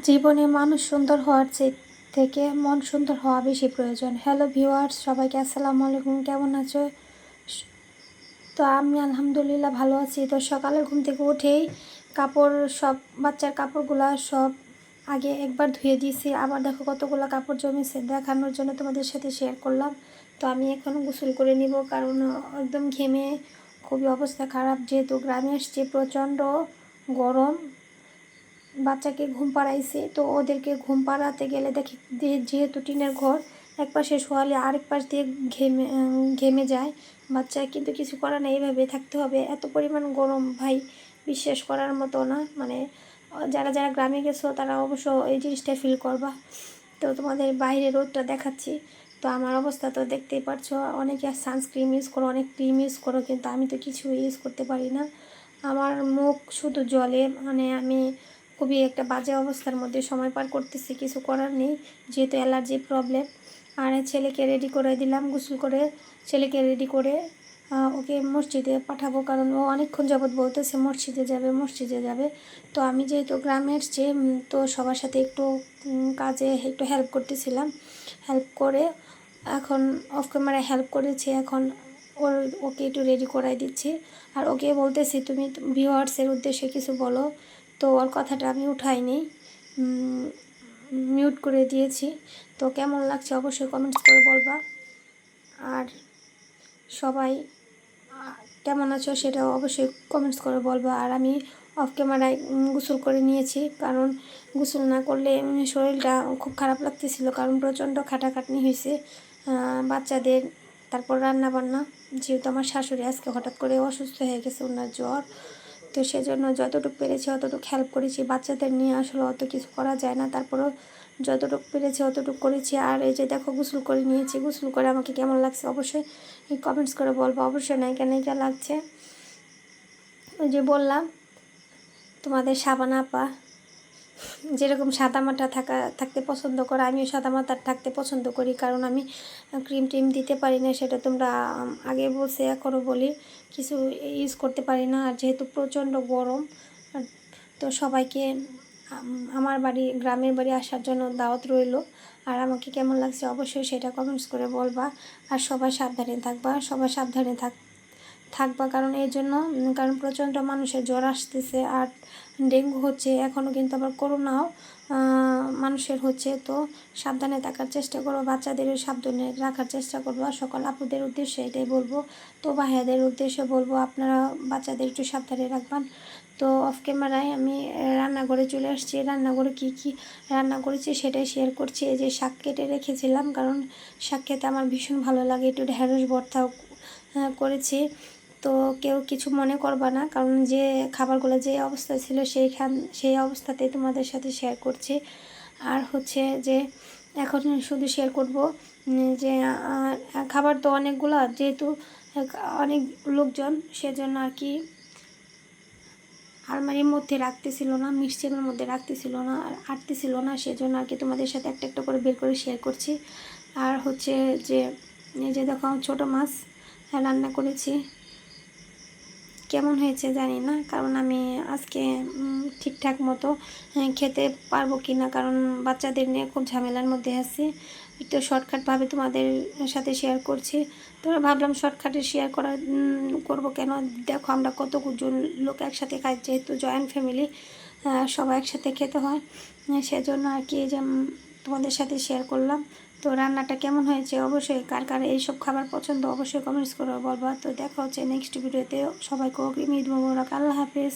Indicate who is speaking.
Speaker 1: জীবনে মানুষ সুন্দর হওয়ার থেকে মন সুন্দর হওয়া বেশি প্রয়োজন। হ্যালো ভিউয়ার্স, সবাইকে আসসালামু আলাইকুম। কেমন আছো? তো আমি আলহামদুলিল্লাহ ভালো আছি। তো সকালে ঘুম থেকে উঠেই সব বাচ্চার কাপড়গুলা সব আগে একবার ধুয়ে দিয়েছি। আবার দেখো কতগুলো কাপড় জমেছে, দেখানোর জন্য তোমাদের সাথে শেয়ার করলাম। তো আমি এখন গোসল করে নিব, কারণ একদম ঘেমে খুবই অবস্থা খারাপ। যেহেতু গ্রামে আসছে, প্রচণ্ড গরম। বাচ্চাকে ঘুম পাড়াইছি, তো ওদেরকে ঘুম পাড়াতে গেলে দেখি যেহেতু টিনের ঘর, এক পাশে শোয়ালে আরেক পাশ দিয়ে ঘেমে যায় বাচ্চা। কিন্তু কিছু করার নেই, এইভাবে থাকতে হবে। এত পরিমাণ গরম ভাই, বিশ্বাস করার মতো না। মানে যারা যারা গ্রামে গেছো তারা অবশ্য এই জিনিসটা ফিল করবা। তো তোমাদের বাইরে রোদটা দেখাচ্ছি। তো আমার অবস্থা তো দেখতেই পারছো। অনেকে সানস্ক্রিন ইউজ করো, অনেক ক্রিম ইউজ করো, কিন্তু আমি তো কিছু ইউজ করতে পারি না। আমার মুখ শুধু জলে, মানে আমি খুবই একটা বাজে অবস্থার মধ্যে সময় পার করতেছি। কিছু করার নেই, যেহেতু অ্যালার্জি প্রবলেম। আর ছেলেকে রেডি করে দিলাম, গোসল করে ছেলেকে রেডি করে ওকে মসজিদে পাঠাবো, কারণ ও অনেকক্ষণ যাবৎ বলতেছে মসজিদে যাবে মসজিদে যাবে। তো আমি যেহেতু গ্রামে এসছি, তো সবার সাথে একটু কাজে একটু হেল্প করতেছিলাম। হেল্প করে এখন অফ ক্যামেরায় হেল্প করেছি। এখন ওকে একটু রেডি করাই দিচ্ছি। আর ওকে বলতেছি তুমি ভিউয়ার্সের উদ্দেশ্যে কিছু বলো। তো ওর কথাটা আমি উঠাইনি, মিউট করে দিয়েছি। তো কেমন লাগছে অবশ্যই কমেন্টস করে বলবা। আর সবাই কেমন আছো সেটাও অবশ্যই কমেন্টস করে বলবা। আর আমি অফ ক্যামেরায় গোসল করে নিয়েছি, কারণ গোসল না করলে শরীরটা খুব খারাপ লাগতেছিল, কারণ প্রচণ্ড খাটাখাটনি হয়েছে বাচ্চাদের। তারপর রান্না বান্না, যেহেতু আমার শাশুড়ি আজকে হঠাৎ করে অসুস্থ হয়ে গেছে, ওনার জ্বর। তো সেজন্য যতটুকু পেরেছি অতটুকু হেল্প করেছি। বাচ্চাদের নিয়ে আসলে অত কিছু করা যায় না, তারপরেও যতটুকু পেরেছি অতটুকু করেছি। আর এই যে দেখো গোসল করে নিয়েছি, গোসল করে আমাকে কেমন লাগছে অবশ্যই কমেন্টস করে বলবো। অবশ্যই নায়িকা নায়িকা লাগছে। ওই যে বললাম তোমাদের সাবানা আপা যেরকম সাদামাটা থাকতে পছন্দ করে, আমিও সাদামাটা থাকতে পছন্দ করি, কারণ আমি ক্রিম টিম দিতে পারি না। সেটা তোমরা আগে বলছে, এখনও বলি, কিছু ইউজ করতে পারি না। আর যেহেতু প্রচণ্ড গরম, তো সবাইকে আমার বাড়ি গ্রামের বাড়ি আসার জন্য দাওয়াত রইল। আর আমাকে কেমন লাগছে অবশ্যই সেটা কমেন্টস করে বলবা। আর সবাই সাবধানে থাকবা, সবাই সাবধানে থাকবা, কারণ এই জন্য, কারণ প্রচণ্ড মানুষের জ্বর আসতেছে আর ডেঙ্গু হচ্ছে। এখনও কিন্তু আবার করোনাও মানুষের হচ্ছে। তো সাবধানে থাকার চেষ্টা করবো, বাচ্চাদেরও সাবধানে রাখার চেষ্টা করবো। আর সকল আপুদের উদ্দেশ্যে এটাই বলবো। তো ভাইয়াদের উদ্দেশ্যে বলবো, আপনারা বাচ্চাদের একটু সাবধানে রাখবেন। তো অফ ক্যামেরায় আমি রান্নাঘরে চলে আসছি। রান্নাঘরে কী কী রান্না করেছি সেটাই শেয়ার করছি। এই যে শাক কেটে রেখেছিলাম, কারণ শাক খেতে আমার ভীষণ ভালো লাগে। একটু ঢেঁড়স ভর্তাও করেছি। তো কেউ কিছু মনে করবা না, কারণ যে খাবারগুলো যে অবস্থায় ছিল সেই অবস্থাতেই তোমাদের সাথে শেয়ার করছি। আর হচ্ছে যে এখন শুধু শেয়ার করব যে খাবার তো অনেকগুলো, যেহেতু অনেক লোকজন, সেজন্য আর কি আলমারির মধ্যে রাখতেছিল না, মিক্সচারের মধ্যে রাখতেছিল না, আর আটতেছিল না। সেজন্য আর কি তোমাদের সাথে একটা একটা করে বের করে শেয়ার করছি। আর হচ্ছে যে এই যে দেখো ছোটো মাছ রান্না করেছি। কেমন হয়েছে জানি না, কারণ আমি আজকে ঠিকঠাক মতো খেতে পারবো কি না, কারণ বাচ্চাদের নিয়ে খুব ঝামেলার মধ্যে আছি। একটু শর্টকাটভাবে তোমাদের সাথে শেয়ার করছি। তোমরা ভাবলাম শর্টকাটে শেয়ার করবো কেন, দেখো আমরা কতজন লোক একসাথে খাই, যেহেতু জয়েন্ট ফ্যামিলি, সবাই একসাথে খেতে হয়। সেজন্য আর কি যে তোমাদের সাথে শেয়ার করলাম। তো রান্নাটা কেমন হয়েছে অবশ্যই, কার কার এইসব খাবার পছন্দ অবশ্যই কমেন্টস করে বলবা। তো দেখা হচ্ছে নেক্সট ভিডিওতে। সবাইকে অগ্রিম ঈদ মোবারক। আল্লাহ হাফেজ।